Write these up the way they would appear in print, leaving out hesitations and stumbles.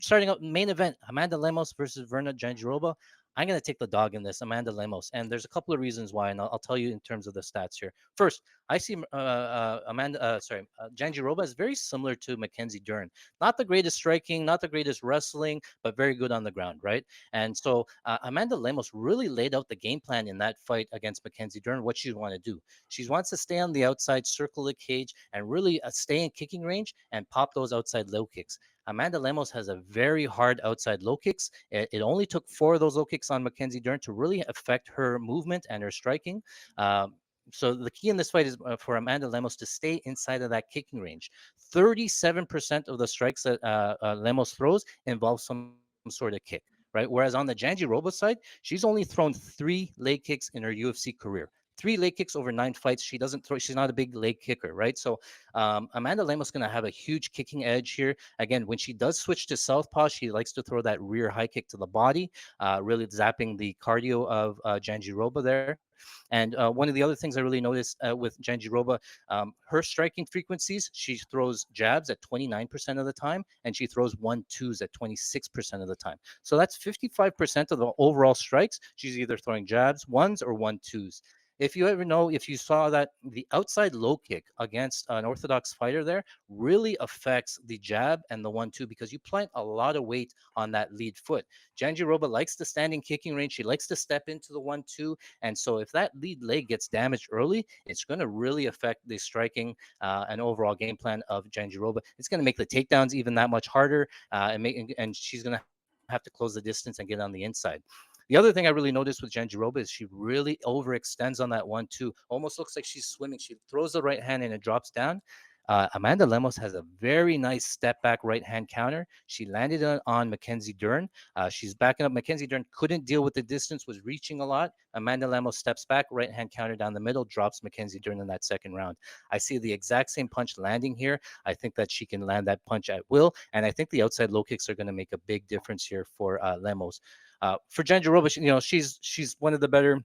starting out main event, Amanda Lemos versus Verna Jandiroba. I'm going to take the dog in this, Amanda Lemos. And there's a couple of reasons why, and I'll tell you in terms of the stats here. First, I see Jandiroba is very similar to Mackenzie Dern. Not the greatest striking, not the greatest wrestling, but very good on the ground, right? And so Amanda Lemos really laid out the game plan in that fight against Mackenzie Dern, what she want to do. She wants to stay on the outside, circle the cage, and really stay in kicking range and pop those outside low kicks. Amanda Lemos has a very hard outside low kicks. It only took 4 of those low kicks on Mackenzie Dern to really affect her movement and her striking. So the key in this fight is for Amanda Lemos to stay inside of that kicking range. 37% of the strikes that Lemos throws involve some sort of kick, right? Whereas on the Jandiroba side, she's only thrown 3 leg kicks in her UFC career. 3 leg kicks over 9 fights. She doesn't throw. She's not a big leg kicker, right? So Amanda Lemos is going to have a huge kicking edge here. Again, when she does switch to southpaw, she likes to throw that rear high kick to the body, really zapping the cardio of Jandiroba there. And one of the other things I really noticed with Jandiroba, her striking frequencies, she throws jabs at 29% of the time, and she throws 1-2s at 26% of the time. So that's 55% of the overall strikes. She's either throwing jabs, ones, or 1-2s. If you ever know, if you saw that the outside low kick against an orthodox fighter there really affects the jab and the 1-2 because you plant a lot of weight on that lead foot. Jandiroba likes to stand in kicking range. She likes to step into the 1-2. And so if that lead leg gets damaged early, it's going to really affect the striking and overall game plan of Jandiroba. It's going to make the takedowns even that much harder, and she's going to have to close the distance and get on the inside. The other thing I really noticed with Jandiroba is she really overextends on that 1-2. Almost looks like she's swimming. She throws the right hand and it drops down. Amanda Lemos has a very nice step back right hand counter. She landed on Mackenzie Dern. She's backing up. Mackenzie Dern couldn't deal with the distance, was reaching a lot. Amanda Lemos steps back, right hand counter down the middle, drops Mackenzie Dern in that second round. I see the exact same punch landing here. I think that she can land that punch at will. And I think the outside low kicks are going to make a big difference here for Lemos. For Jandiroba, she's one of the better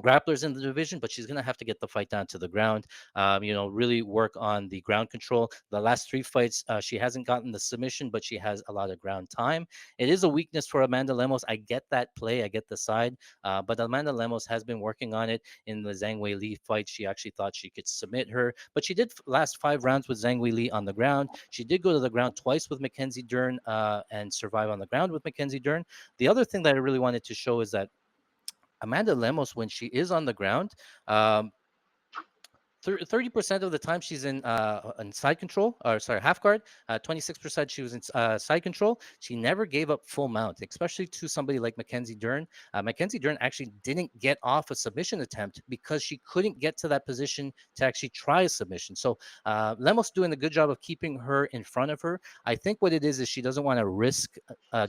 grapplers in the division, but she's going to have to get the fight down to the ground, really work on the ground control. The last 3 fights, she hasn't gotten the submission, but she has a lot of ground time. It is a weakness for Amanda Lemos. I get that play. I get the side, but Amanda Lemos has been working on it. In the Zhang Wei Li fight, she actually thought she could submit her, but she did last 5 rounds with Zhang Wei Li on the ground. She did go to the ground twice with Mackenzie Dern and survive on the ground with Mackenzie Dern. The other thing that I really wanted to show is that Amanda Lemos, when she is on the ground, um, 30% of the time she's in side control, or sorry, half guard. 26% she was in side control. She never gave up full mount, especially to somebody like Mackenzie Dern. Mackenzie Dern actually didn't get off a submission attempt because she couldn't get to that position to actually try a submission. So Lemos doing a good job of keeping her in front of her. I think what it is she doesn't want to risk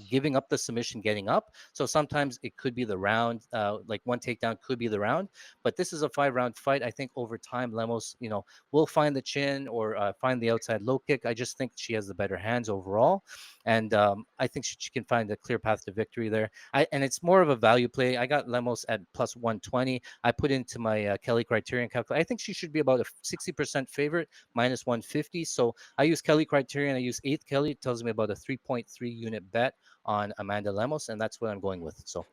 giving up the submission, getting up. So sometimes it could be the round, like one takedown could be the round. But this is a 5-round fight. I think over time, Lemos, will find the chin or find the outside low kick. I just think she has the better hands overall. And I think she can find a clear path to victory there. And it's more of a value play. I got Lemos at plus 120. I put into my Kelly Criterion calculator. I think she should be about a 60% favorite, minus 150. So I use Kelly Criterion. I use 8th Kelly. It tells me about a 3.3 unit bet on Amanda Lemos. And that's what I'm going with. So